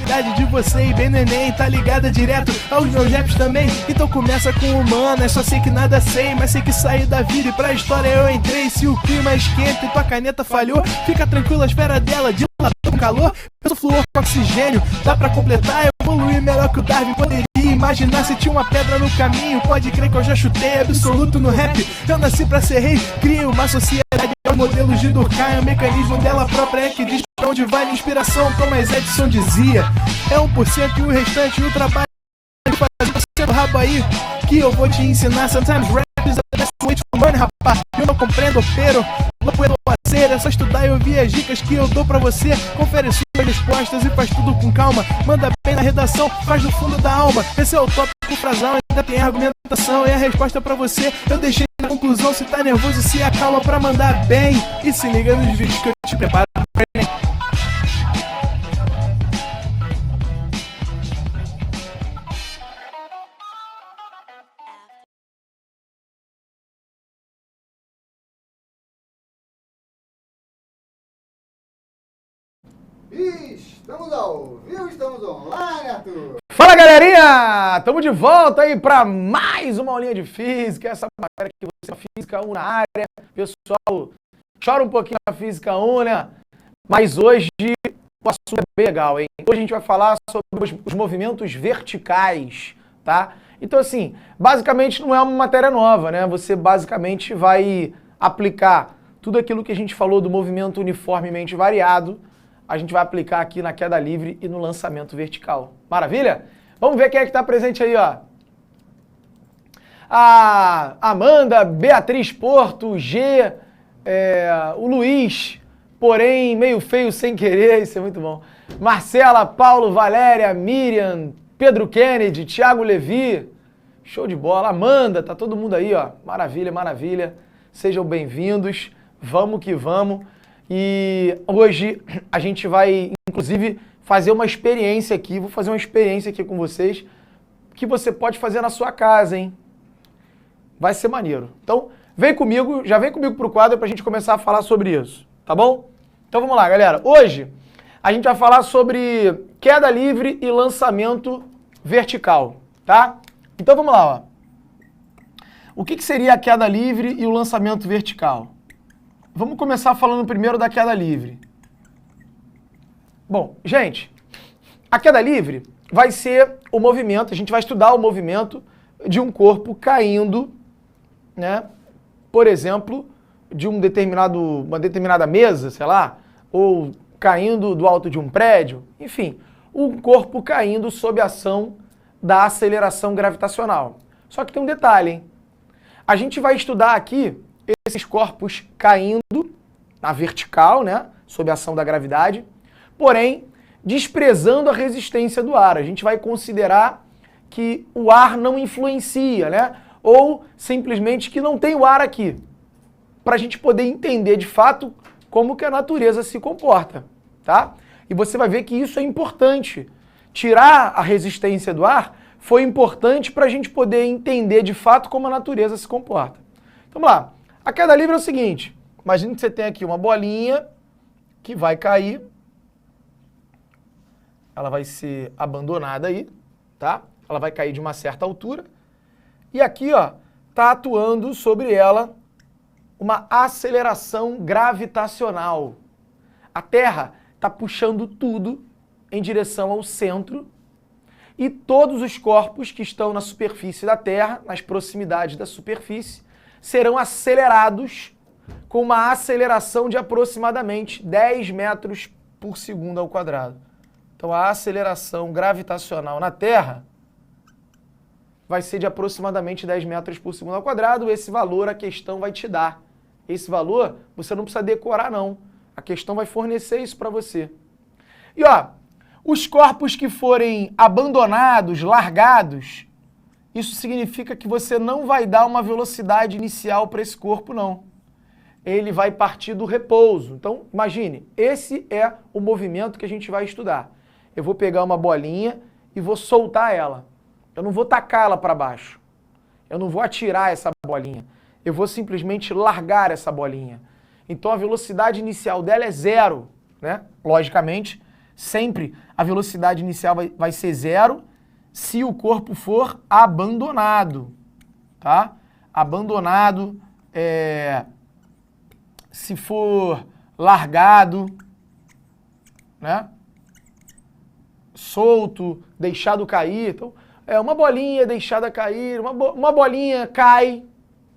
velocidade de você e bem neném, tá ligada direto aos meus raps também. Então começa com humanas, só sei que nada sei, mas sei que saí da vida e pra história eu entrei. Se o clima esquenta e tua caneta falhou, fica tranquilo, a espera dela, de lá com calor. Eu sou flúor com oxigênio, dá pra completar, evoluir melhor que o Darwin poderia imaginar. Se tinha uma pedra no caminho, pode crer que eu já chutei absoluto no rap. Eu nasci pra ser rei, criei uma sociedade, é o modelo de Durkheim, o mecanismo dela própria é que diz pra onde vai a inspiração. Thomas Edison dizia, é 1% e o restante o trabalho de fazer o rabo aí, que eu vou te ensinar. Sometimes rap is the best way to learn, rapaz. Eu não compreendo, pero não puedo fazer, é só estudar e ouvir as dicas que eu dou pra você. Confere suas respostas e faz tudo com calma. Manda bem na redação, faz do fundo da alma. Esse é o tópico frasal, ainda tem argumentação e a resposta pra você eu deixei na conclusão. Se tá nervoso, se acalma pra mandar bem. E se liga nos vídeos que eu te preparo pra Enem. Estamos ao vivo, estamos online, Arthur! Fala, galerinha! Estamos de volta aí para mais uma aulinha de física. Essa matéria que você física 1 na área. Pessoal, chora um pouquinho na física 1, né? Mas hoje o assunto é bem legal, hein? Hoje a gente vai falar sobre os movimentos verticais, tá? Então, assim, basicamente não é uma matéria nova, né? Você basicamente vai aplicar tudo aquilo que a gente falou do movimento uniformemente variado, a gente vai aplicar aqui na queda livre e no lançamento vertical. Maravilha? Vamos ver quem é que está presente aí, ó. A Amanda, Beatriz Porto, G, o Luiz, porém meio feio sem querer, isso é muito bom. Marcela, Paulo, Valéria, Miriam, Pedro Kennedy, Thiago Levi, show de bola. Amanda, tá todo mundo aí, ó. Maravilha, maravilha. Sejam bem-vindos, vamos que vamos. E hoje a gente vai, inclusive, fazer uma experiência aqui, vou fazer uma experiência aqui com vocês, que você pode fazer na sua casa, hein? Vai ser maneiro. Então, vem comigo, já vem comigo pro quadro pra gente começar a falar sobre isso, tá bom? Então vamos lá, galera. Hoje a gente vai falar sobre queda livre e lançamento vertical, tá? Então vamos lá, ó. O que seria a queda livre e o lançamento vertical? Vamos começar falando primeiro da queda livre. Bom, gente, a queda livre vai ser o movimento, a gente vai estudar o movimento de um corpo caindo, né? Por exemplo, de uma determinada mesa, sei lá, ou caindo do alto de um prédio, enfim, um corpo caindo sob a ação da aceleração gravitacional. Só que tem um detalhe, hein? A gente vai estudar aqui esses corpos caindo na vertical, né, sob a ação da gravidade, porém, desprezando a resistência do ar. A gente vai considerar que o ar não influencia, né, ou simplesmente que não tem o ar aqui, para a gente poder entender de fato como que a natureza se comporta, tá? E você vai ver que isso é importante. Tirar a resistência do ar foi importante para a gente poder entender de fato como a natureza se comporta. Então, vamos lá. A queda livre é o seguinte, imagine que você tem aqui uma bolinha que vai cair, ela vai ser abandonada aí, tá? Ela vai cair de uma certa altura, e aqui, ó, tá atuando sobre ela uma aceleração gravitacional. A Terra está puxando tudo em direção ao centro, e todos os corpos que estão na superfície da Terra, nas proximidades da superfície, serão acelerados com uma aceleração de aproximadamente 10 metros por segundo ao quadrado. Então a aceleração gravitacional na Terra vai ser de aproximadamente 10 metros por segundo ao quadrado. Esse valor a questão vai te dar. Esse valor você não precisa decorar não. A questão vai fornecer isso para você. E ó, os corpos que forem abandonados, largados, isso significa que você não vai dar uma velocidade inicial para esse corpo, não. Ele vai partir do repouso. Então, imagine, esse é o movimento que a gente vai estudar. Eu vou pegar uma bolinha e vou soltar ela. Eu não vou tacar ela para baixo. Eu não vou atirar essa bolinha. Eu vou simplesmente largar essa bolinha. Então, a velocidade inicial dela é zero, né? Logicamente, Sempre a velocidade inicial vai ser 0 se o corpo for abandonado, tá? Abandonado, se for largado, né? Solto, deixado cair. Então, uma bolinha deixada cair, uma bolinha cai,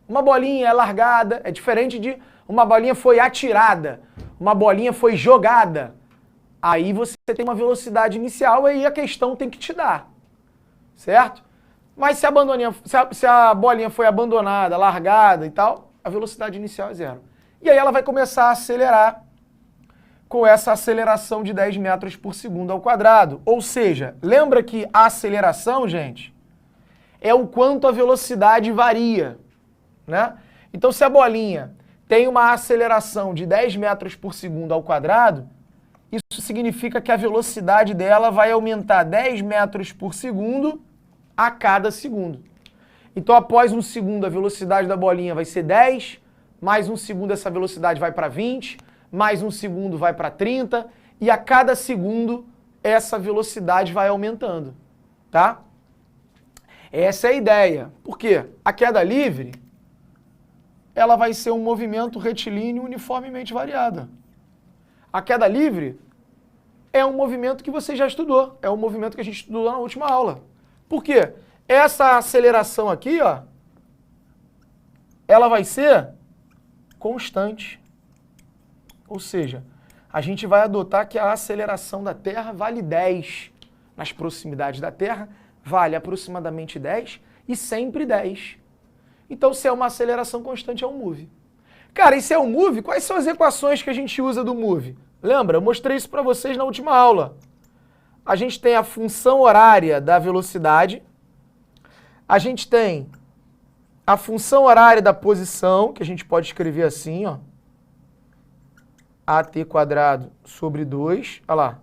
uma bolinha é largada. É diferente de uma bolinha foi atirada, uma bolinha foi jogada. Aí você tem uma velocidade inicial e aí a questão tem que te dar, certo? Mas se a bolinha foi abandonada, largada e tal, a velocidade inicial é 0. E aí ela vai começar a acelerar com essa aceleração de 10 metros por segundo ao quadrado. Ou seja, lembra que a aceleração, gente, é o quanto a velocidade varia, né? Então, se a bolinha tem uma aceleração de 10 metros por segundo ao quadrado, isso significa que a velocidade dela vai aumentar 10 metros por segundo a cada segundo. Então, após um segundo, a velocidade da bolinha vai ser 10, mais um segundo essa velocidade vai para 20, mais um segundo vai para 30, e a cada segundo essa velocidade vai aumentando, tá? Essa é a ideia. Por quê? A queda livre, ela vai ser um movimento retilíneo uniformemente variado. A queda livre é um movimento que você já estudou, é um movimento que a gente estudou na última aula. Por quê? Essa aceleração aqui, ó, ela vai ser constante. Ou seja, a gente vai adotar que a aceleração da Terra vale 10. Nas proximidades da Terra, vale aproximadamente 10 e sempre 10. Então, se é uma aceleração constante, é um move. Cara, e se é um move, quais são as equações que a gente usa do move? Lembra? Eu mostrei isso para vocês na última aula. A gente tem a função horária da velocidade, a gente tem a função horária da posição, que a gente pode escrever assim, ó, AT² sobre 2, olha lá.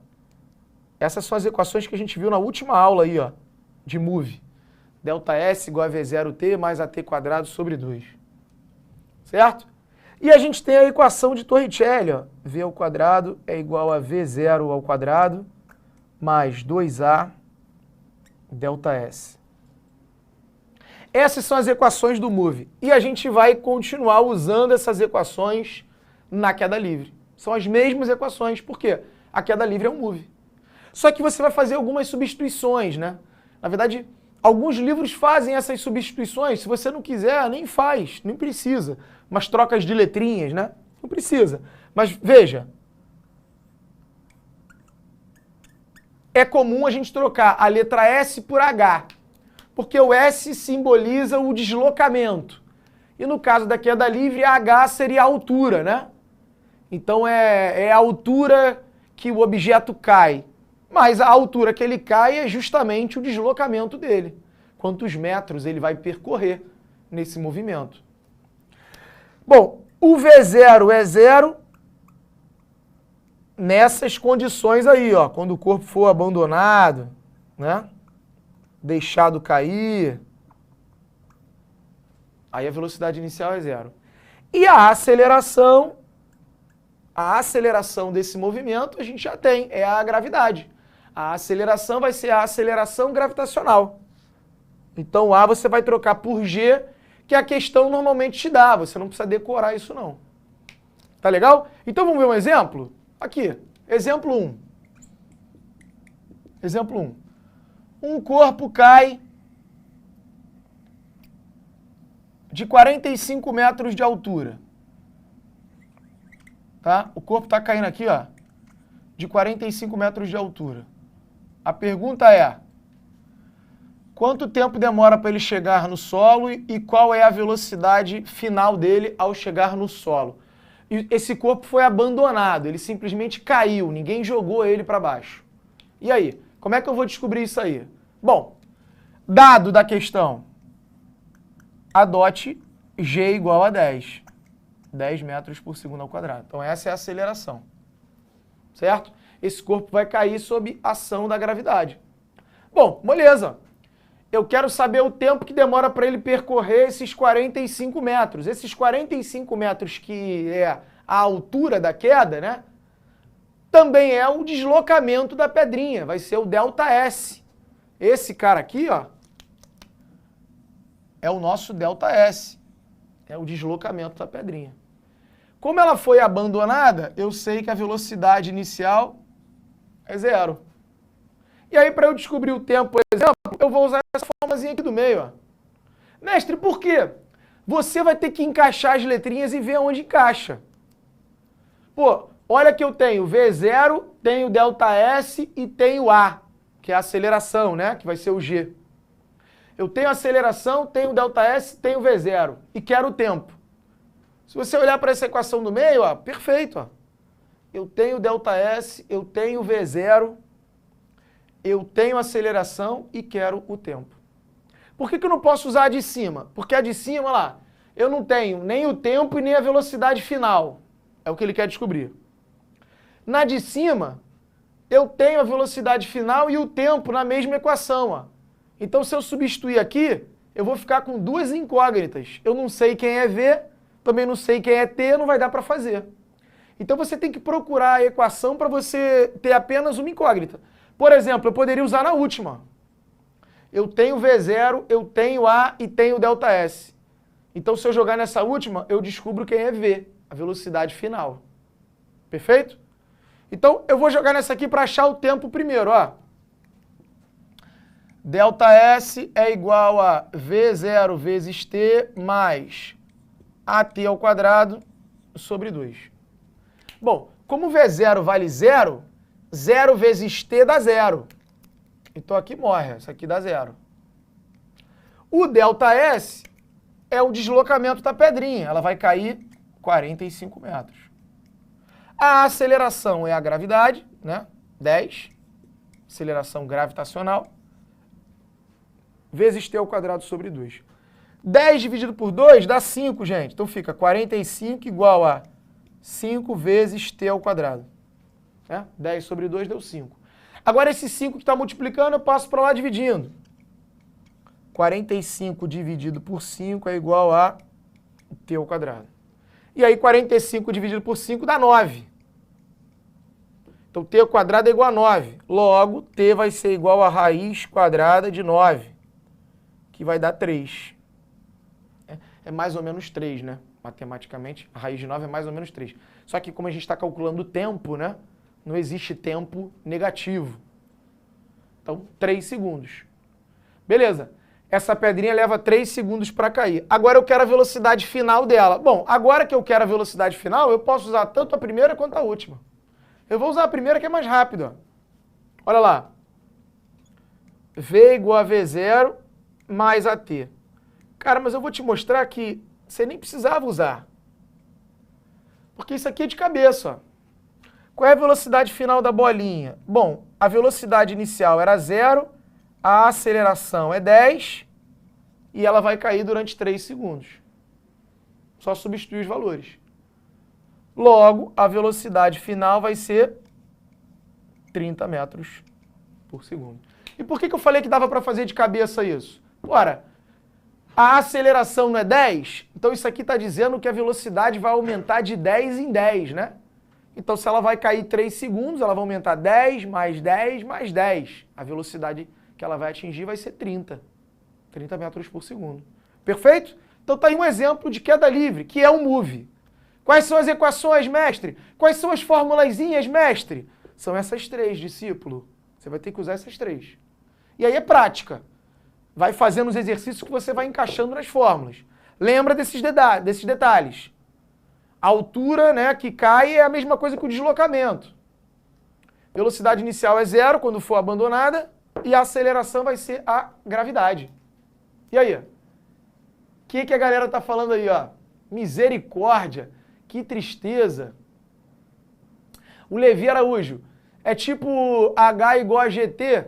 Essas são as equações que a gente viu na última aula aí, ó, de move. ΔS igual a V0T mais AT² sobre 2. Certo? E a gente tem a equação de Torricelli, ó. V² é igual a V0² mais 2A ΔS. Essas são as equações do move. E a gente vai continuar usando essas equações na queda livre. São as mesmas equações. Por quê? A queda livre é um move. Só que você vai fazer algumas substituições, né? Na verdade, alguns livros fazem essas substituições. Se você não quiser, nem faz, nem precisa. Umas trocas de letrinhas, né? Não precisa. Mas veja, é comum a gente trocar a letra S por H, porque o S simboliza o deslocamento. E no caso da queda livre, a H seria a altura, né? Então é a altura que o objeto cai. Mas a altura que ele cai é justamente o deslocamento dele. Quantos metros ele vai percorrer nesse movimento. Bom, o V0 é 0 nessas condições aí, ó. Quando o corpo for abandonado, né? Deixado cair. Aí a velocidade inicial é 0. E a aceleração desse movimento a gente já tem, é a gravidade. A aceleração vai ser a aceleração gravitacional. Então A você vai trocar por G, que a questão normalmente te dá, você não precisa decorar isso não. Tá legal? Então vamos ver um exemplo? Aqui, exemplo 1. Exemplo 1. Um corpo cai de 45 metros de altura. Tá? O corpo está caindo aqui, ó, de 45 metros de altura. A pergunta é, quanto tempo demora para ele chegar no solo e qual é a velocidade final dele ao chegar no solo? E esse corpo foi abandonado, ele simplesmente caiu, ninguém jogou ele para baixo. E aí, como é que eu vou descobrir isso aí? Bom, dado da questão, adote G igual a 10. 10 metros por segundo ao quadrado. Então essa é a aceleração. Certo? Esse corpo vai cair sob ação da gravidade. Bom, beleza. Eu quero saber o tempo que demora para ele percorrer esses 45 metros. Esses 45 metros que é a altura da queda, né? também é o deslocamento da pedrinha, vai ser o ΔS. Esse cara aqui, ó, é o nosso ΔS, é o deslocamento da pedrinha. Como ela foi abandonada, eu sei que a velocidade inicial é 0. E aí, para eu descobrir o tempo, por exemplo, eu vou usar essa formazinha aqui do meio, ó. Mestre, por quê? Você vai ter que encaixar as letrinhas e ver onde encaixa. Pô, olha que eu tenho V0, tenho ΔS e tenho A, que é a aceleração, né? Que vai ser o G. Eu tenho aceleração, tenho ΔS, tenho V0 e quero o tempo. Se você olhar para essa equação do meio, ó, perfeito, ó. Eu tenho ΔS, eu tenho V0, eu tenho aceleração e quero o tempo. Por que eu não posso usar a de cima? Porque a de cima, olha lá, eu não tenho nem o tempo e nem a velocidade final. É o que ele quer descobrir. Na de cima, eu tenho a velocidade final e o tempo na mesma equação, ó. Então, se eu substituir aqui, eu vou ficar com duas incógnitas. Eu não sei quem é V, também não sei quem é T, não vai dar para fazer. Então, você tem que procurar a equação para você ter apenas uma incógnita. Por exemplo, eu poderia usar na última. Eu tenho V0, eu tenho A e tenho ΔS. Então, se eu jogar nessa última, eu descubro quem é V, a velocidade final. Perfeito? Então, eu vou jogar nessa aqui para achar o tempo primeiro, ó. ΔS é igual a V0 vezes T mais AT ao quadrado sobre 2. Bom, como V0 vale 0, 0 vezes T dá 0. Então aqui morre, isso aqui dá 0. O ΔS é o deslocamento da pedrinha, ela vai cair 45 metros. A aceleração é a gravidade, né? 10, aceleração gravitacional, vezes T ao quadrado sobre 2. 10 dividido por 2 dá 5, gente. Então fica 45 igual a 5 vezes T ao quadrado. 10 sobre 2 deu 5. Agora esse 5 que está multiplicando, eu passo para lá dividindo. 45 dividido por 5 é igual a T ao quadrado. E aí 45 dividido por 5 dá 9. Então T ao quadrado é igual a 9. Logo, T vai ser igual a raiz quadrada de 9, que vai dar 3. É mais ou menos 3, né? Matematicamente, a raiz de 9 é mais ou menos 3. Só que como a gente está calculando o tempo, né? Não existe tempo negativo. Então, 3 segundos. Beleza. Essa pedrinha leva 3 segundos para cair. Agora eu quero a velocidade final dela. Bom, agora que eu quero a velocidade final, eu posso usar tanto a primeira quanto a última. Eu vou usar a primeira que é mais rápida. Olha lá. V igual a V0 mais AT. Cara, mas eu vou te mostrar que você nem precisava usar. Porque isso aqui é de cabeça, ó. Qual é a velocidade final da bolinha? Bom, a velocidade inicial era 0, a aceleração é 10 e ela vai cair durante 3 segundos. Só substituir os valores. Logo, a velocidade final vai ser 30 metros por segundo. E por que eu falei que dava para fazer de cabeça isso? Ora, a aceleração não é 10? Então isso aqui está dizendo que a velocidade vai aumentar de 10 em 10, né? Então, se ela vai cair 3 segundos, ela vai aumentar 10 mais 10 mais 10. A velocidade que ela vai atingir vai ser 30. 30 metros por segundo. Perfeito? Então, está aí um exemplo de queda livre, que é um move. Quais são as equações, mestre? Quais são as formulazinhas, mestre? São essas 3, discípulo. Você vai ter que usar essas 3. E aí é prática. Vai fazendo os exercícios que você vai encaixando nas fórmulas. Lembra desses detalhes. A altura, né, que cai é a mesma coisa que o deslocamento. Velocidade inicial é 0 quando for abandonada e a aceleração vai ser a gravidade. E aí? O que a galera tá falando aí, ó? Misericórdia, que tristeza. O Levi Araújo, é tipo H igual a GT?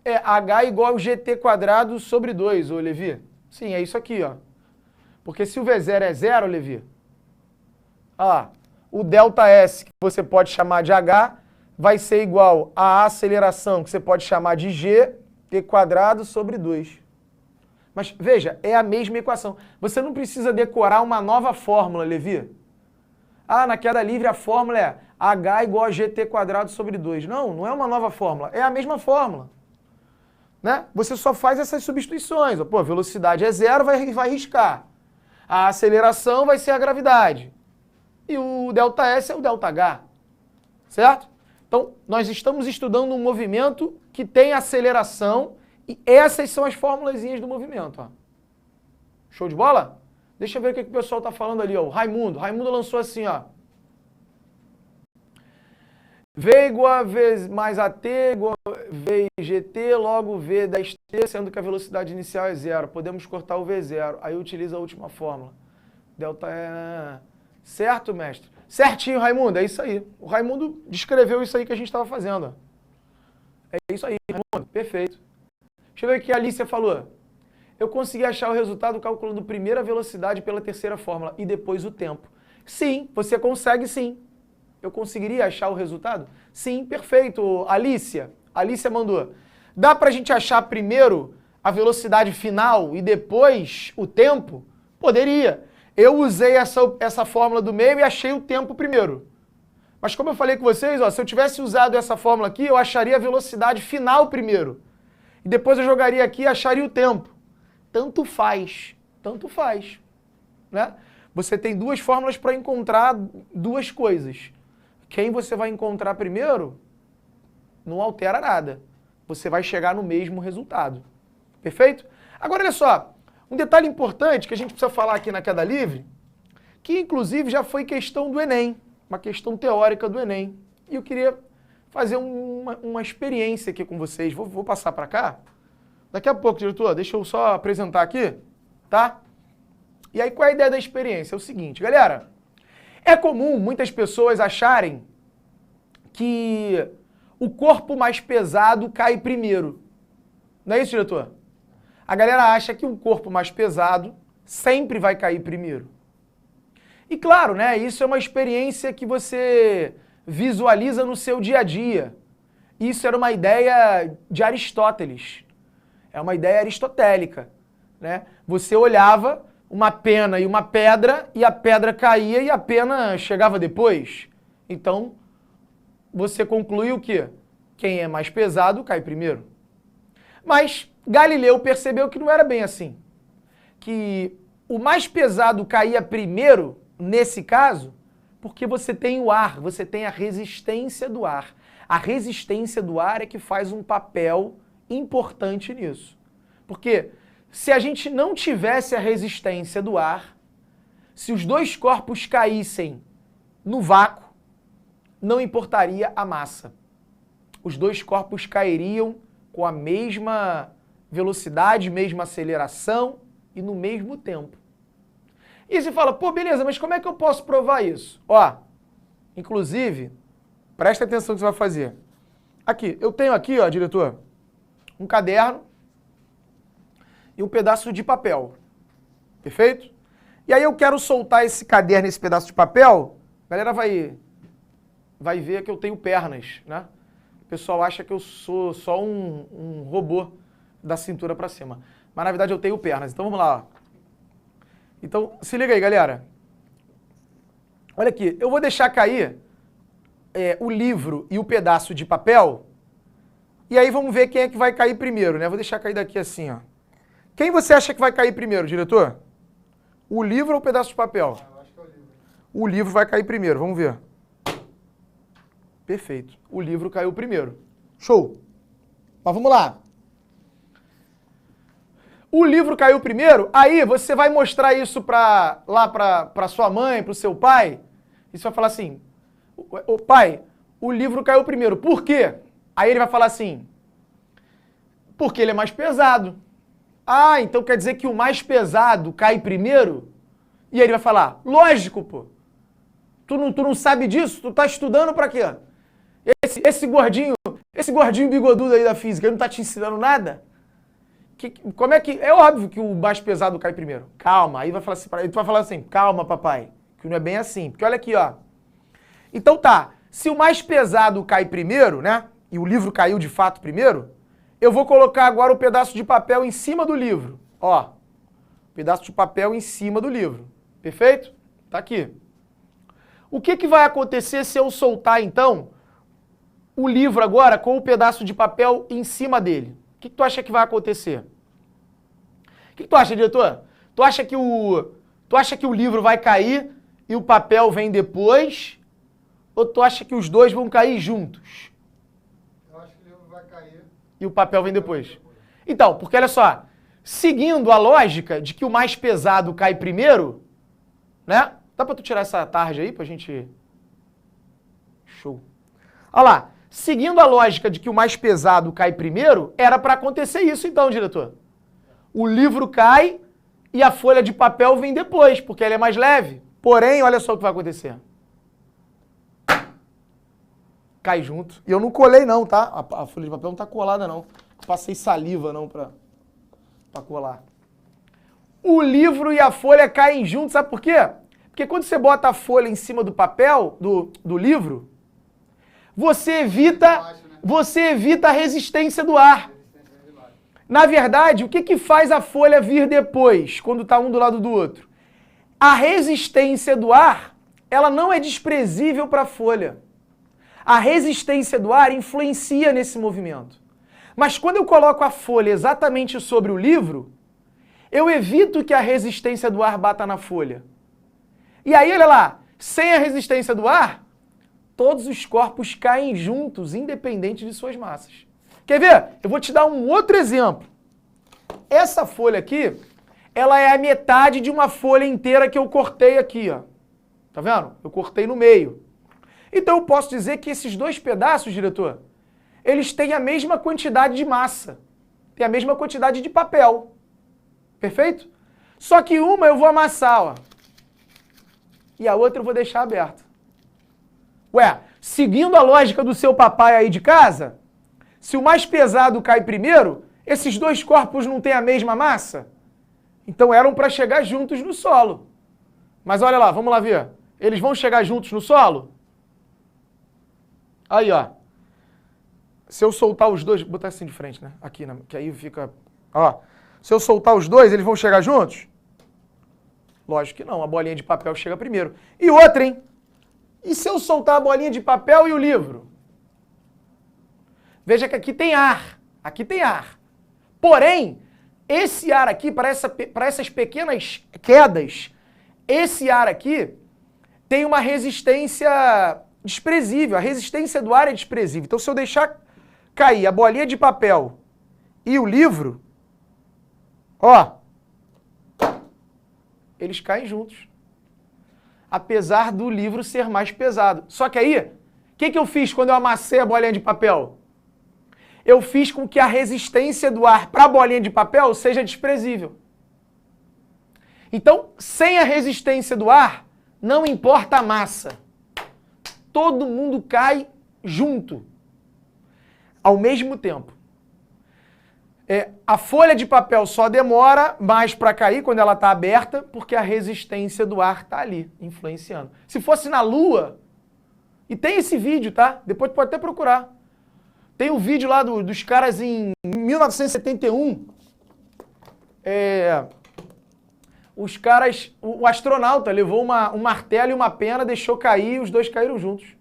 É H igual ao GT quadrado sobre 2, ô Levi. Sim, é isso aqui, ó. Porque se o V0 é 0, Levi, ah, o ΔS, que você pode chamar de H, vai ser igual à aceleração, que você pode chamar de G, T quadrado sobre 2. Mas veja, é a mesma equação. Você não precisa decorar uma nova fórmula, Levi. Ah, na queda livre a fórmula é H igual a GT² sobre 2. Não, não é uma nova fórmula, é a mesma fórmula. Né? Você só faz essas substituições. Pô, a velocidade é zero, vai riscar. A aceleração vai ser a gravidade. E o ΔS é o ΔH. Certo? Então, nós estamos estudando um movimento que tem aceleração e essas são as formulazinhas do movimento. Ó. Show de bola? Deixa eu ver o que o pessoal está falando ali. Ó. O Raimundo lançou assim, ó. V igual a V mais AT igual a V GT, logo V 10T, sendo que a velocidade inicial é zero. Podemos cortar o V0. Aí utiliza a última fórmula. Delta é... Certo, mestre? Certinho, Raimundo. É isso aí. O Raimundo descreveu isso aí que a gente estava fazendo. É isso aí, Raimundo. Perfeito. Deixa eu ver o que a Alicia falou. Eu consegui achar o resultado calculando primeiro a velocidade pela terceira fórmula e depois o tempo. Sim, você consegue sim. Eu conseguiria achar o resultado? Sim, perfeito, Alicia. Alicia mandou. Dá pra gente achar primeiro a velocidade final e depois o tempo? Poderia. Eu usei essa fórmula do meio e achei o tempo primeiro. Mas como eu falei com vocês, ó, se eu tivesse usado essa fórmula aqui, eu acharia a velocidade final primeiro. E depois eu jogaria aqui e acharia o tempo. Tanto faz. Tanto faz. Né? Você tem duas fórmulas para encontrar duas coisas. Quem você vai encontrar primeiro não altera nada. Você vai chegar no mesmo resultado. Perfeito? Agora, olha só. Um detalhe importante que a gente precisa falar aqui na queda livre, que inclusive já foi questão do Enem, uma questão teórica do Enem. E eu queria fazer uma experiência aqui com vocês. Vou passar para cá. Daqui a pouco, diretor, deixa eu só apresentar aqui, tá? E aí, qual é a ideia da experiência? É o seguinte, galera. É comum muitas pessoas acharem que o corpo mais pesado cai primeiro. Não é isso, diretor? A galera acha que um corpo mais pesado sempre vai cair primeiro. E claro, né, isso é uma experiência que você visualiza no seu dia a dia. Isso era uma ideia de Aristóteles. É uma ideia aristotélica. Né? Você olhava uma pena e uma pedra, e a pedra caía e a pena chegava depois. Então, você conclui o quê? Quem é mais pesado cai primeiro. Mas Galileu percebeu que não era bem assim. Que o mais pesado caía primeiro, nesse caso, porque você tem o ar, você tem a resistência do ar. A resistência do ar é que faz um papel importante nisso. Porque se a gente não tivesse a resistência do ar, se os dois corpos caíssem no vácuo, não importaria a massa. Os dois corpos cairiam com a mesma velocidade, mesma aceleração e no mesmo tempo. E você fala, pô, beleza, mas como é que eu posso provar isso? Ó, inclusive, presta atenção no que você vai fazer. Aqui, eu tenho aqui, ó, diretor, um caderno e um pedaço de papel. Perfeito? E aí eu quero soltar esse caderno e esse pedaço de papel, a galera vai ver que eu tenho pernas, né? O pessoal acha que eu sou só um robô da cintura para cima. Mas na verdade eu tenho pernas. Então vamos lá. Ó. Então se liga aí, galera. Olha aqui, eu vou deixar cair o livro e o pedaço de papel. E aí vamos ver quem é que vai cair primeiro, né? Vou deixar cair daqui assim, ó. Quem você acha que vai cair primeiro, diretor? O livro ou o pedaço de papel? Eu acho que é o livro. O livro vai cair primeiro, vamos ver. Perfeito. O livro caiu primeiro. Show. Mas vamos lá. O livro caiu primeiro, aí você vai mostrar isso lá para sua mãe, para o seu pai, e você vai falar assim, pai, o livro caiu primeiro. Por quê? Aí ele vai falar assim, porque ele é mais pesado. Ah, então quer dizer que o mais pesado cai primeiro? E aí ele vai falar, lógico, pô. Tu não sabe disso? Tu tá estudando para quê? Esse gordinho bigodudo aí da física, ele não tá te ensinando nada? Como é que... É óbvio que o mais pesado cai primeiro. Calma, aí vai falar assim, tu vai falar assim, calma, papai, que não é bem assim. Porque olha aqui, ó. Então tá, se o mais pesado cai primeiro, né, e o livro caiu de fato primeiro, eu vou colocar agora o pedaço de papel em cima do livro. Ó, pedaço de papel em cima do livro. Perfeito? Tá aqui. O que vai acontecer se eu soltar, então, o livro agora com o pedaço de papel em cima dele? O que tu acha que vai acontecer? O que tu acha, diretor? Tu acha que o livro vai cair e o papel vem depois? Ou tu acha que os dois vão cair juntos? Eu acho que o livro vai cair. E o papel vem depois. Então, porque olha só, seguindo a lógica de que o mais pesado cai primeiro, né? Dá pra tu tirar essa tarja aí pra gente... Show. Olha lá, seguindo a lógica de que o mais pesado cai primeiro, era pra acontecer isso então, diretor. O livro cai e a folha de papel vem depois, porque ela é mais leve. Porém, olha só o que vai acontecer. Cai junto. E eu não colei não, tá? A folha de papel não tá colada não. Passei saliva não pra colar. O livro e a folha caem juntos, sabe por quê? Porque quando você bota a folha em cima do papel, do livro, você evita a resistência do ar. Na verdade, o que faz a folha vir depois, quando está um do lado do outro? A resistência do ar, ela não é desprezível para a folha. A resistência do ar influencia nesse movimento. Mas quando eu coloco a folha exatamente sobre o livro, eu evito que a resistência do ar bata na folha. E aí, olha lá, sem a resistência do ar, todos os corpos caem juntos, independente de suas massas. Quer ver? Eu vou te dar um outro exemplo. Essa folha aqui, ela é a metade de uma folha inteira que eu cortei aqui, ó. Tá vendo? Eu cortei no meio. Então eu posso dizer que esses dois pedaços, diretor, eles têm a mesma quantidade de massa, têm a mesma quantidade de papel. Perfeito? Só que uma eu vou amassar, ó. E a outra eu vou deixar aberta. Ué, seguindo a lógica do seu papai aí de casa, se o mais pesado cai primeiro, esses dois corpos não têm a mesma massa? Então eram para chegar juntos no solo. Mas olha lá, vamos lá ver. Eles vão chegar juntos no solo? Aí, ó. Se eu soltar os dois, vou botar assim de frente, né? Aqui, né? Que aí fica... Ó. Se eu soltar os dois, eles vão chegar juntos? Lógico que não, a bolinha de papel chega primeiro. E outra, hein? E se eu soltar a bolinha de papel e o livro? Veja que aqui tem ar. Aqui tem ar. Porém, esse ar aqui, para essas pequenas quedas, esse ar aqui tem uma resistência desprezível. A resistência do ar é desprezível. Então, se eu deixar cair a bolinha de papel e o livro, ó, eles caem juntos. Apesar do livro ser mais pesado. Só que aí, o que eu fiz quando eu amassei a bolinha de papel? Eu fiz com que a resistência do ar para a bolinha de papel seja desprezível. Então, sem a resistência do ar, não importa a massa. Todo mundo cai junto, ao mesmo tempo. A folha de papel só demora mais para cair quando ela está aberta, porque a resistência do ar está ali, influenciando. Se fosse na Lua, e tem esse vídeo, tá? Depois tu pode até procurar. Tem um vídeo lá dos caras em 1971. Os caras, o astronauta levou um martelo e uma pena, deixou cair e os dois caíram juntos.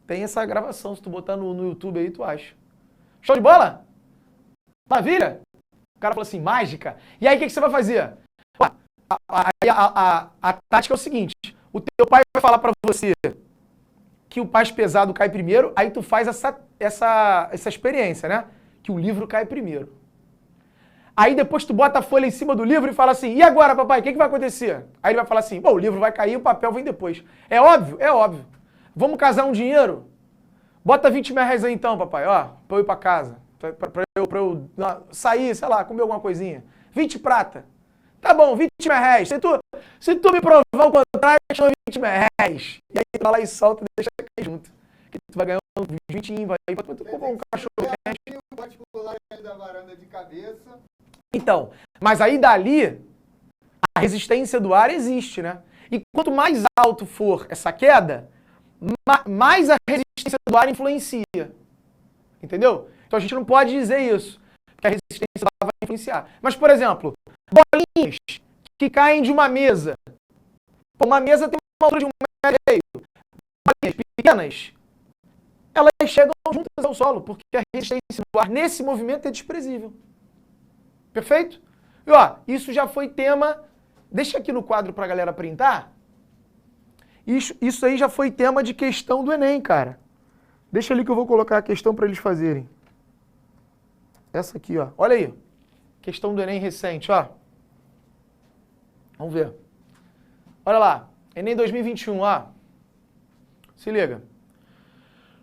Tem essa gravação, se tu botar no YouTube aí, tu acha. Show de bola? Maravilha? O cara falou assim, mágica. E aí o que você vai fazer? A tática é o seguinte, o teu pai vai falar pra você que o mais pesado cai primeiro, aí tu faz essa experiência, né? Que o livro cai primeiro. Aí depois tu bota a folha em cima do livro e fala assim, e agora, papai, o que vai acontecer? Aí ele vai falar assim, bom, o livro vai cair, o papel vem depois. É óbvio? É óbvio. Vamos casar um dinheiro? Bota 20 mil reais aí então, papai, ó, pra eu ir pra casa. Pra eu sair, sei lá, comer alguma coisinha. 20 prata. Tá bom, 20 mil reais. Se tu me provar o contrário, chama 20 mil reais. E aí tu vai lá e solta e deixa cair junto. Que tu vai ganhar uns 20, vai ir pra tu comprar um cachorro quente. O particular da varanda de cabeça. Então, mas aí dali, a resistência do ar existe, né? E quanto mais alto for essa queda, mais a resistência do ar influencia. Entendeu? Então a gente não pode dizer isso, porque a resistência do ar vai influenciar. Mas, por exemplo, bolinhas que caem de uma mesa. Pô, uma mesa tem uma altura de médio, bolinhas pequenas, elas chegam juntas ao solo, porque a resistência do ar nesse movimento é desprezível. Perfeito? E ó, isso já foi tema, deixa aqui no quadro pra galera printar. Isso aí já foi tema de questão do Enem, cara. Deixa ali que eu vou colocar a questão para eles fazerem. Essa aqui, ó. Olha aí. Questão do Enem recente, ó. Vamos ver. Olha lá. Enem 2021, ó. Se liga.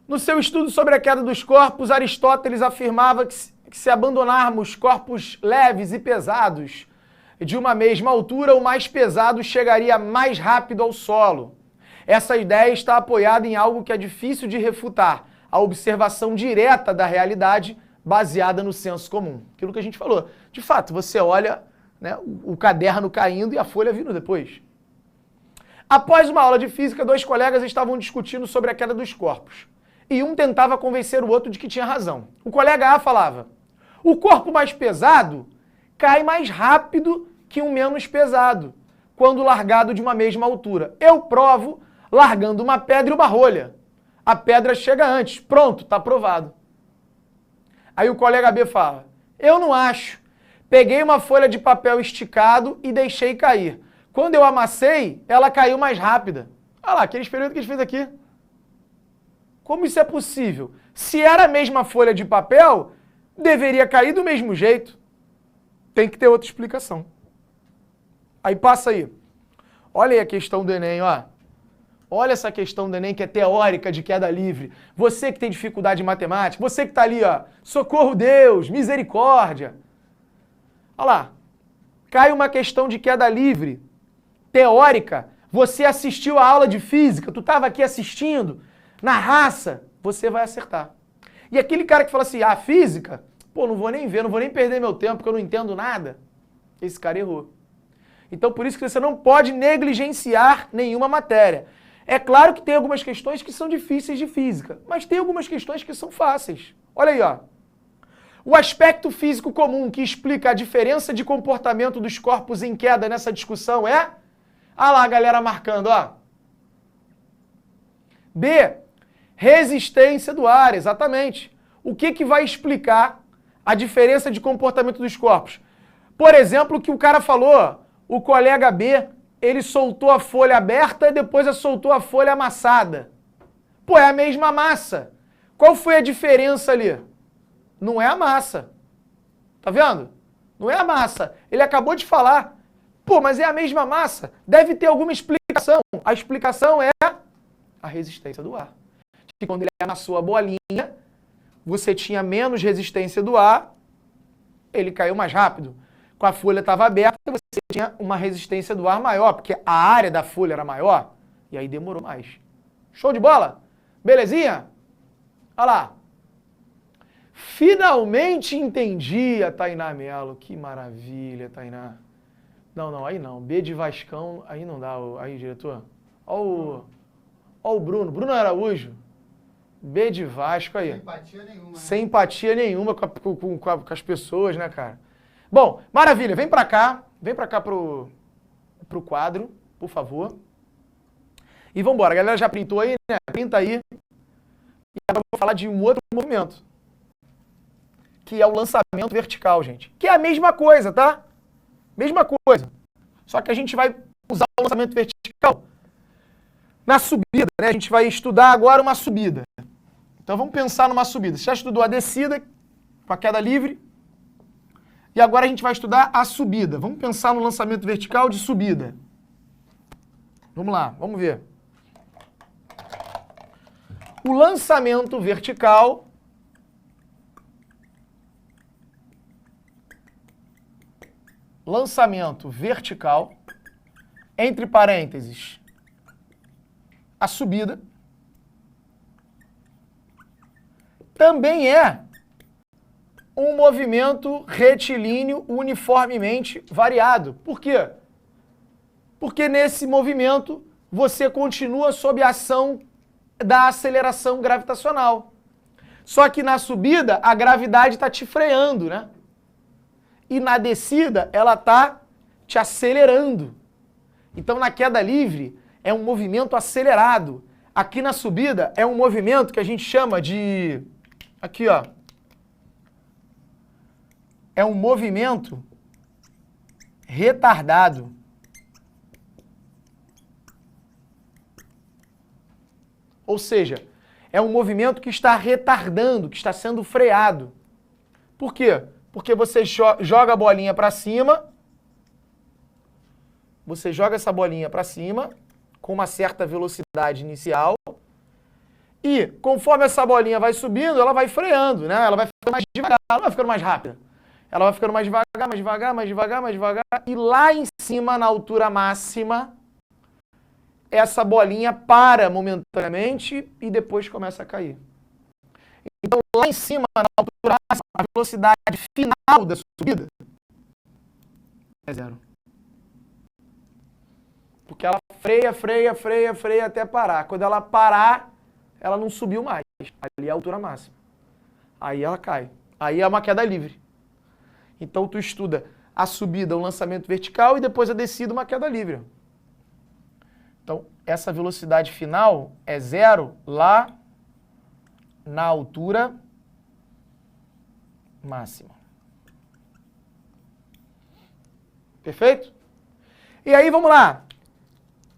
No seu estudo sobre a queda dos corpos, Aristóteles afirmava que se abandonarmos corpos leves e pesados de uma mesma altura, o mais pesado chegaria mais rápido ao solo. Essa ideia está apoiada em algo que é difícil de refutar, a observação direta da realidade baseada no senso comum. Aquilo que a gente falou. De fato, você olha, né, o caderno caindo e a folha vindo depois. Após uma aula de física, dois colegas estavam discutindo sobre a queda dos corpos. E um tentava convencer o outro de que tinha razão. O colega A falava: o corpo mais pesado cai mais rápido que um menos pesado, quando largado de uma mesma altura. Eu provo largando uma pedra e uma rolha. A pedra chega antes. Pronto, tá provado. Aí o colega B fala: eu não acho. Peguei uma folha de papel esticado e deixei cair. Quando eu amassei, ela caiu mais rápida. Olha lá, aquele experimento que a gente fez aqui. Como isso é possível? Se era a mesma folha de papel, deveria cair do mesmo jeito. Tem que ter outra explicação. Aí passa aí. Olha aí a questão do Enem, ó. Olha essa questão do Enem que é teórica de queda livre. Você que tem dificuldade em matemática, você que tá ali, ó. Socorro Deus, misericórdia. Olha lá. Cai uma questão de queda livre, teórica. Você assistiu a aula de física, tu tava aqui assistindo, na raça, você vai acertar. E aquele cara que fala assim, ah, física, pô, não vou nem ver, não vou nem perder meu tempo, porque eu não entendo nada. Esse cara errou. Então, por isso que você não pode negligenciar nenhuma matéria. É claro que tem algumas questões que são difíceis de física, mas tem algumas questões que são fáceis. Olha aí, ó. O aspecto físico comum que explica a diferença de comportamento dos corpos em queda nessa discussão é... Ah lá, a galera marcando, ó. B. Resistência do ar, exatamente. O que vai explicar a diferença de comportamento dos corpos? Por exemplo, o que o cara falou, o colega B, ele soltou a folha aberta e depois soltou a folha amassada. Pô, é a mesma massa. Qual foi a diferença ali? Não é a massa. Tá vendo? Não é a massa. Ele acabou de falar. Pô, mas é a mesma massa. Deve ter alguma explicação. A explicação é a resistência do ar. Que quando ele amassou a bolinha, você tinha menos resistência do ar, ele caiu mais rápido. Com a folha estava aberta, você tinha uma resistência do ar maior, porque a área da folha era maior, e aí demorou mais. Show de bola? Belezinha? Olha lá. Finalmente entendi a Tainá Mello. Que maravilha, Tainá. Não, aí não. B de Vascão, aí não dá. Aí, diretor. Olha o Bruno Araújo. B de Vasco aí. Sem empatia nenhuma. Sem empatia nenhuma com as pessoas, né, cara? Bom, maravilha. Vem pra cá pro quadro, por favor. E vambora. A galera já printou aí, né? Printa aí. E agora eu vou falar de um outro movimento. Que é o lançamento vertical, gente. Que é a mesma coisa, tá? Mesma coisa. Só que a gente vai usar o lançamento vertical na subida, né? A gente vai estudar agora uma subida. Então vamos pensar numa subida. Você já estudou a descida com a queda livre. E agora a gente vai estudar a subida. Vamos pensar no lançamento vertical de subida. Vamos lá, vamos ver. O lançamento vertical entre parênteses, a subida, também é um movimento retilíneo uniformemente variado. Por quê? Porque nesse movimento você continua sob a ação da aceleração gravitacional. Só que na subida a gravidade está te freando, né? E na descida ela está te acelerando. Então na queda livre é um movimento acelerado. Aqui na subida é um movimento que a gente chama de... Aqui, ó. É um movimento retardado. Ou seja, é um movimento que está retardando, que está sendo freado. Por quê? Porque você joga a bolinha para cima, você joga essa bolinha para cima com uma certa velocidade inicial e conforme essa bolinha vai subindo, ela vai freando, né? Ela vai ficando mais devagar, ela não vai ficando mais rápida. Ela vai ficando mais devagar, mais devagar, mais devagar, mais devagar e lá em cima, na altura máxima, essa bolinha para momentaneamente e depois começa a cair. Então, lá em cima, na altura máxima, a velocidade final da subida é 0. Porque ela freia até parar. Quando ela parar, ela não subiu mais. Ali é a altura máxima. Aí ela cai. Aí é uma queda livre. Então, tu estuda a subida, o lançamento vertical e depois a descida, uma queda livre. Então, essa velocidade final é 0 lá na altura máxima. Perfeito? E aí, vamos lá.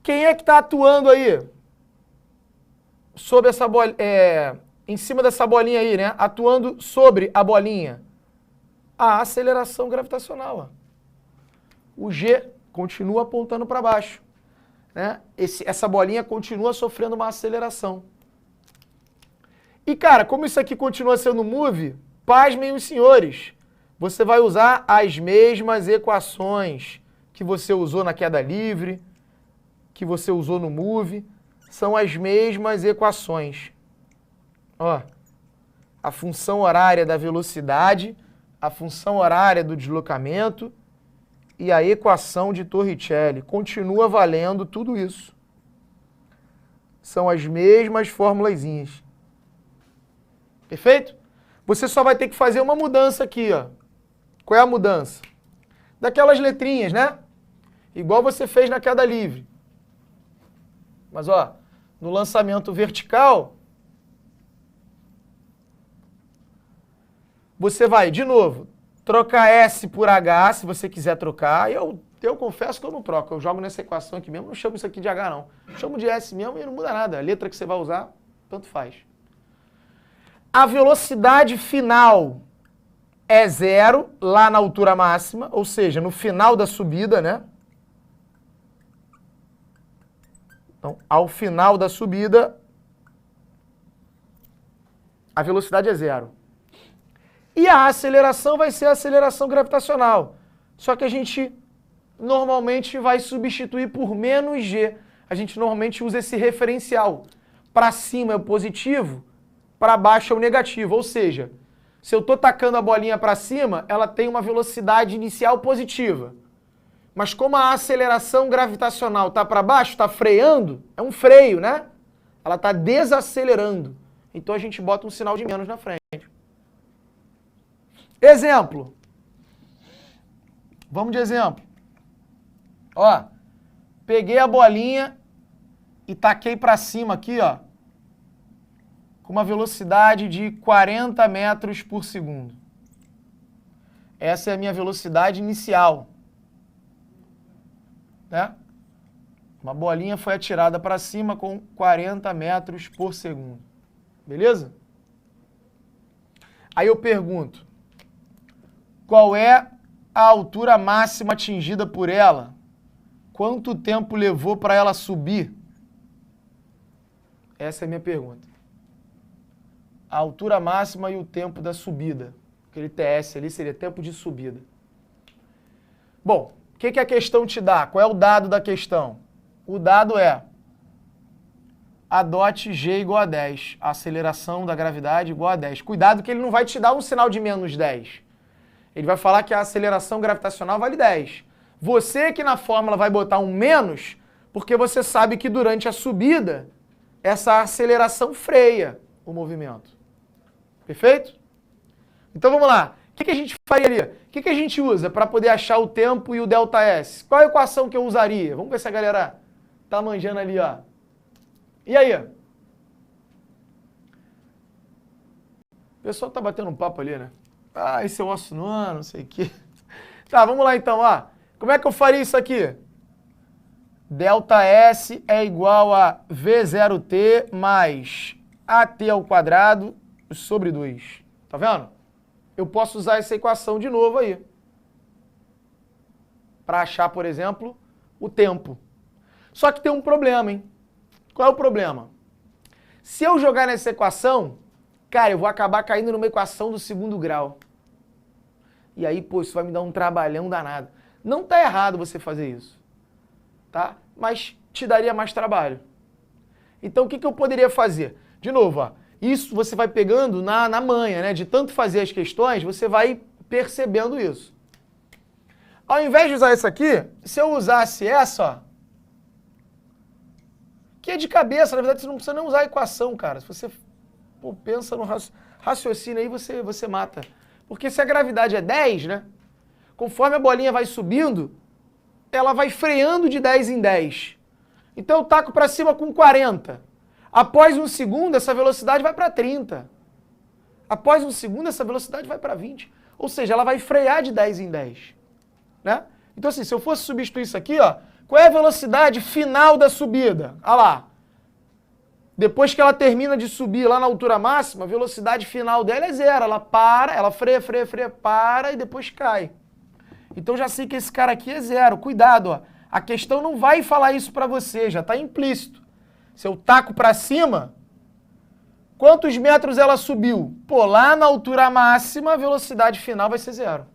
Quem é que está atuando aí? Sobre essa em cima dessa bolinha aí, né? Atuando sobre a bolinha. A aceleração gravitacional. Ó. O G continua apontando para baixo. Né? Essa bolinha continua sofrendo uma aceleração. E, cara, como isso aqui continua sendo move, pasmem os senhores, você vai usar as mesmas equações que você usou na queda livre, que você usou no move, são as mesmas equações. Ó, a função horária da velocidade, a função horária do deslocamento e a equação de Torricelli. Continua valendo tudo isso. São as mesmas formulazinhas. Perfeito? Você só vai ter que fazer uma mudança aqui, ó. Qual é a mudança? Daquelas letrinhas, né? Igual você fez na queda livre. Mas, ó, no lançamento vertical, você vai, de novo, trocar S por H, se você quiser trocar. Eu confesso que eu não troco. Eu jogo nessa equação aqui mesmo, não chamo isso aqui de H, não. Chamo de S mesmo e não muda nada. A letra que você vai usar, tanto faz. A velocidade final é 0 lá na altura máxima, ou seja, no final da subida, né? Então, ao final da subida, a velocidade é 0. E a aceleração vai ser a aceleração gravitacional. Só que a gente normalmente vai substituir por menos g. A gente normalmente usa esse referencial. Para cima é o positivo, para baixo é o negativo. Ou seja, se eu estou tacando a bolinha para cima, ela tem uma velocidade inicial positiva. Mas como a aceleração gravitacional está para baixo, está freando, é um freio, né? Ela está desacelerando. Então a gente bota um sinal de menos na frente. Exemplo. Vamos de exemplo. Ó, peguei a bolinha e taquei para cima aqui, ó, com uma velocidade de 40 metros por segundo. Essa é a minha velocidade inicial. Né? Uma bolinha foi atirada para cima com 40 metros por segundo. Beleza? Aí eu pergunto, qual é a altura máxima atingida por ela? Quanto tempo levou para ela subir? Essa é a minha pergunta. A altura máxima e o tempo da subida. Aquele TS ali seria tempo de subida. Bom, o que a questão te dá? Qual é o dado da questão? O dado é a DOT G igual a 10. A aceleração da gravidade igual a 10. Cuidado que ele não vai te dar um sinal de menos 10. Ele vai falar que a aceleração gravitacional vale 10. Você que na fórmula vai botar um menos, porque você sabe que durante a subida, essa aceleração freia o movimento. Perfeito? Então vamos lá. O que a gente faria ali? O que a gente usa para poder achar o tempo e o ΔS? Qual a equação que eu usaria? Vamos ver se a galera Tá manjando ali, ó. E aí? O pessoal tá batendo um papo ali, né? Ah, esse é o osso no ano, não sei o quê. Tá, vamos lá então, ó. Como é que eu faria isso aqui? ΔS é igual a V0T mais AT ao quadrado sobre 2. Tá vendo? Eu posso usar essa equação de novo aí. Para achar, por exemplo, o tempo. Só que tem um problema, hein? Qual é o problema? Se eu jogar nessa equação, cara, eu vou acabar caindo numa equação do segundo grau. E aí, pô, isso vai me dar um trabalhão danado. Não tá errado você fazer isso, tá? Mas te daria mais trabalho. Então, o que eu poderia fazer? De novo, ó, isso você vai pegando na manha, né? De tanto fazer as questões, você vai percebendo isso. Ao invés de usar isso aqui, se eu usasse essa, ó, que é de cabeça, na verdade você não precisa nem usar a equação, cara. Se você pensa no raciocínio aí, você mata. Porque se a gravidade é 10, né? Conforme a bolinha vai subindo, ela vai freando de 10 em 10. Então eu taco para cima com 40. Após um segundo, essa velocidade vai para 30. Após um segundo, essa velocidade vai para 20. Ou seja, ela vai frear de 10 em 10. Né? Então assim, se eu fosse substituir isso aqui, ó, qual é a velocidade final da subida? Olha lá. Depois que ela termina de subir lá na altura máxima, a velocidade final dela é zero. Ela para, ela freia, para e depois cai. Então já sei que esse cara aqui é zero. Cuidado, ó. A questão não vai falar isso para você, já está implícito. Se eu taco para cima, quantos metros ela subiu? Pô, lá na altura máxima, a velocidade final vai ser zero.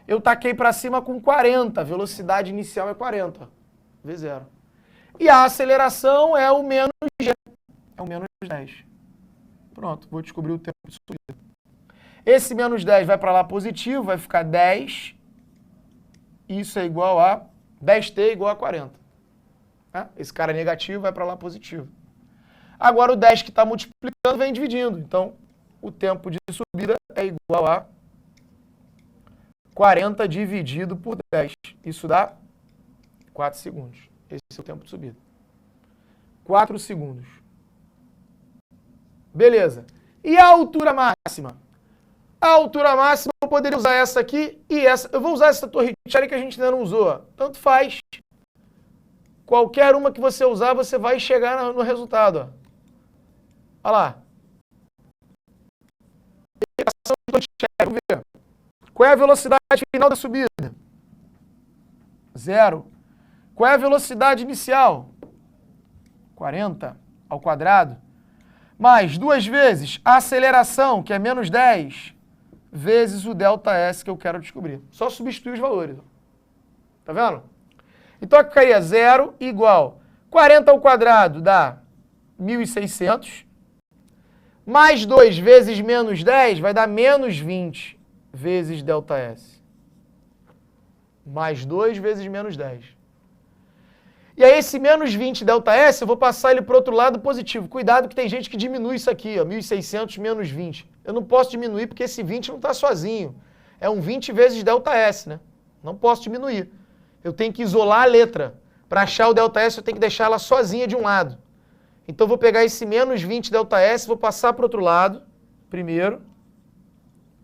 Eu taquei para cima com 40, a velocidade inicial é 40, V0. E a aceleração é o menos G, é o menos 10. Pronto, vou descobrir o tempo de subida. Esse menos 10 vai para lá positivo, vai ficar 10. Isso é igual a 10t é igual a 40. Esse cara negativo vai para lá positivo. Agora o 10 que está multiplicando vem dividindo. Então, o tempo de subida é igual a 40 dividido por 10. Isso dá 4 segundos. Esse é o tempo de subida. 4 segundos. Beleza. E a altura máxima? A altura máxima eu poderia usar essa aqui e essa. Eu vou usar essa torre que a gente ainda não usou. Tanto faz. Qualquer uma que você usar, você vai chegar no resultado. Ó. Olha lá. Vamos ver. Qual é a velocidade final da subida? 0. Qual é a velocidade inicial? 40 ao quadrado. Mais 2 vezes a aceleração, que é menos 10, vezes o ΔS que eu quero descobrir. Só substituir os valores. Tá vendo? Então aqui ficaria 0 igual 40 ao quadrado dá 1.600. Mais 2 vezes menos 10 vai dar menos 20 vezes ΔS. Mais 2 vezes menos 10. E aí esse menos 20 ΔS, eu vou passar ele para o outro lado positivo. Cuidado que tem gente que diminui isso aqui, ó, 1.600 menos 20. Eu não posso diminuir porque esse 20 não está sozinho. É um 20 vezes ΔS, né? Não posso diminuir. Eu tenho que isolar a letra. Para achar o ΔS, eu tenho que deixar ela sozinha de um lado. Então, eu vou pegar esse menos 20 ΔS, vou passar para o outro lado, primeiro,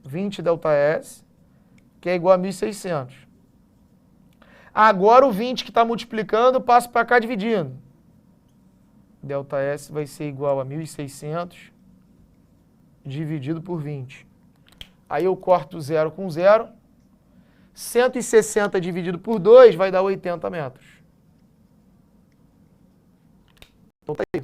20 ΔS, que é igual a 1.600. Agora, o 20 que está multiplicando, eu passo para cá dividindo. ΔS vai ser igual a 1.600 dividido por 20. Aí eu corto 0 com 0. 160 dividido por 2 vai dar 80 metros. Então tá aí.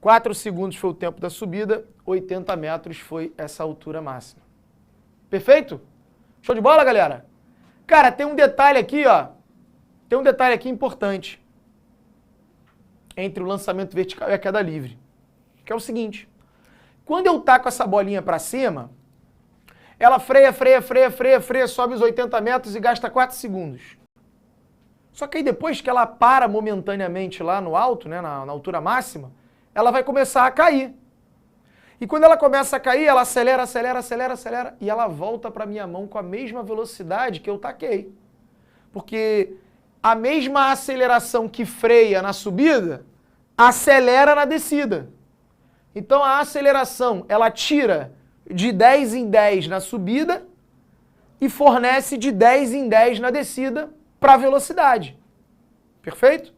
4 segundos foi o tempo da subida, 80 metros foi essa altura máxima. Perfeito? Show de bola, galera? Cara, tem um detalhe aqui, ó. Tem um detalhe aqui importante entre o lançamento vertical e a queda livre, que é o seguinte. Quando eu taco essa bolinha para cima, ela freia, sobe os 80 metros e gasta 4 segundos. Só que aí depois que ela para momentaneamente lá no alto, né, na altura máxima, ela vai começar a cair. E quando ela começa a cair, ela acelera, e ela volta para minha mão com a mesma velocidade que eu taquei. Porque a mesma aceleração que freia na subida, acelera na descida. Então a aceleração, ela tira de 10 em 10 na subida e fornece de 10 em 10 na descida para a velocidade. Perfeito?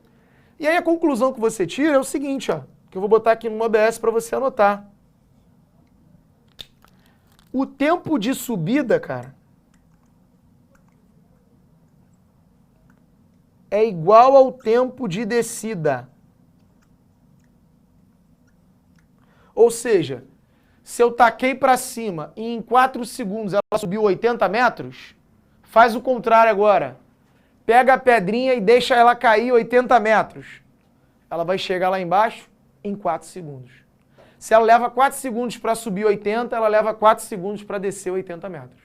E aí a conclusão que você tira é o seguinte, ó, que eu vou botar aqui no OBS para você anotar. O tempo de subida, cara, é igual ao tempo de descida. Ou seja, se eu taquei para cima e em 4 segundos ela subiu 80 metros, faz o contrário agora. Pega a pedrinha e deixa ela cair 80 metros. Ela vai chegar lá embaixo em 4 segundos. Se ela leva 4 segundos para subir 80, ela leva 4 segundos para descer 80 metros.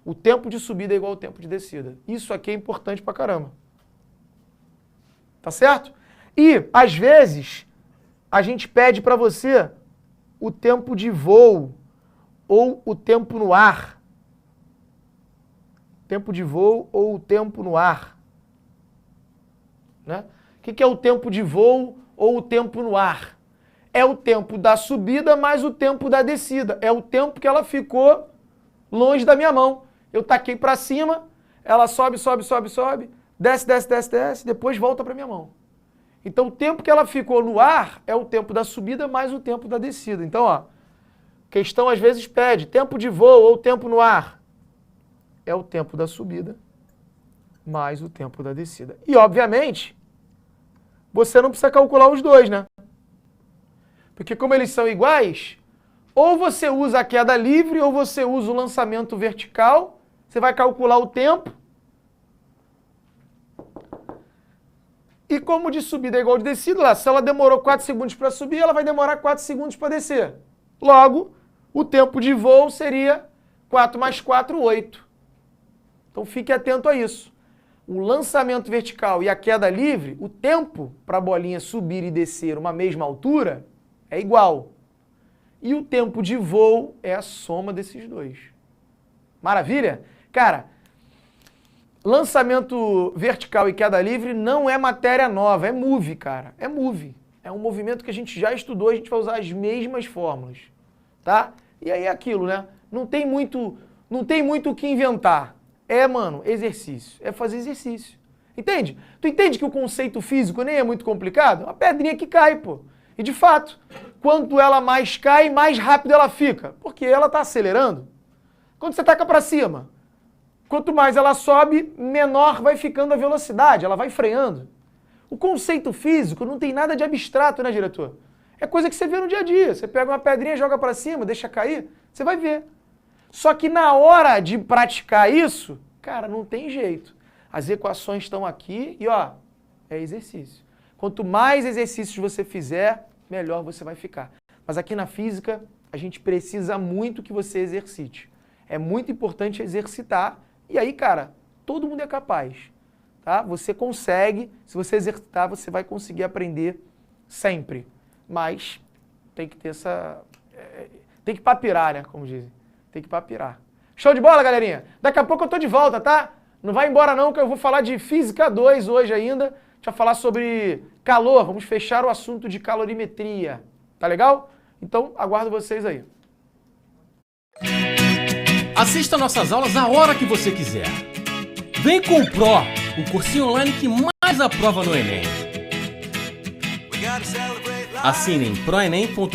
O tempo de subida é igual ao tempo de descida. Isso aqui é importante pra caramba. Tá certo? E, às vezes, a gente pede para você o tempo de voo ou o tempo no ar. Tempo de voo ou o tempo no ar. Né? O que é o tempo de voo ou o tempo no ar? É o tempo da subida mais o tempo da descida. É o tempo que ela ficou longe da minha mão. Eu taquei para cima, ela sobe, sobe, sobe, sobe, desce, desce, desce, desce, depois volta para minha mão. Então o tempo que ela ficou no ar é o tempo da subida mais o tempo da descida. Então, ó, questão às vezes pede tempo de voo ou tempo no ar. É o tempo da subida mais o tempo da descida. E, obviamente, você não precisa calcular os dois, né? Porque como eles são iguais, ou você usa a queda livre ou você usa o lançamento vertical, você vai calcular o tempo. E como de subida é igual de descida, lá, se ela demorou 4 segundos para subir, ela vai demorar 4 segundos para descer. Logo, o tempo de voo seria 4 mais 4, 8. Então fique atento a isso. O lançamento vertical e a queda livre, o tempo para a bolinha subir e descer uma mesma altura é igual. E o tempo de voo é a soma desses dois. Maravilha? Cara, lançamento vertical e queda livre não é matéria nova, é move, cara. É move. É um movimento que a gente já estudou, a gente vai usar as mesmas fórmulas, tá? E aí é aquilo, né? Não tem muito o que inventar. É, mano, exercício. É fazer exercício. Entende? Tu entende que o conceito físico nem é muito complicado? Uma pedrinha que cai, pô. E de fato, quanto ela mais cai, mais rápido ela fica. Porque ela está acelerando. Quando você taca para cima, quanto mais ela sobe, menor vai ficando a velocidade, ela vai freando. O conceito físico não tem nada de abstrato, né, diretor? É coisa que você vê no dia a dia. Você pega uma pedrinha, joga para cima, deixa cair, você vai ver. Só que na hora de praticar isso, cara, não tem jeito. As equações estão aqui e, ó, é exercício. Quanto mais exercícios você fizer, melhor você vai ficar. Mas aqui na física, a gente precisa muito que você exercite. É muito importante exercitar. E aí, cara, todo mundo é capaz. Tá? Você consegue, se você exercitar, você vai conseguir aprender sempre. Mas tem que ter essa... tem que papirar, né? Como dizem. Tem que papirar. Show de bola, galerinha? Daqui a pouco eu tô de volta, tá? Não vai embora não, que eu vou falar de Física 2 hoje ainda. A gente vai falar sobre calor. Vamos fechar o assunto de calorimetria. Tá legal? Então, aguardo vocês aí. Assista nossas aulas a hora que você quiser. Vem com o Pro, o cursinho online que mais aprova no Enem. Assine em proenem.com.br.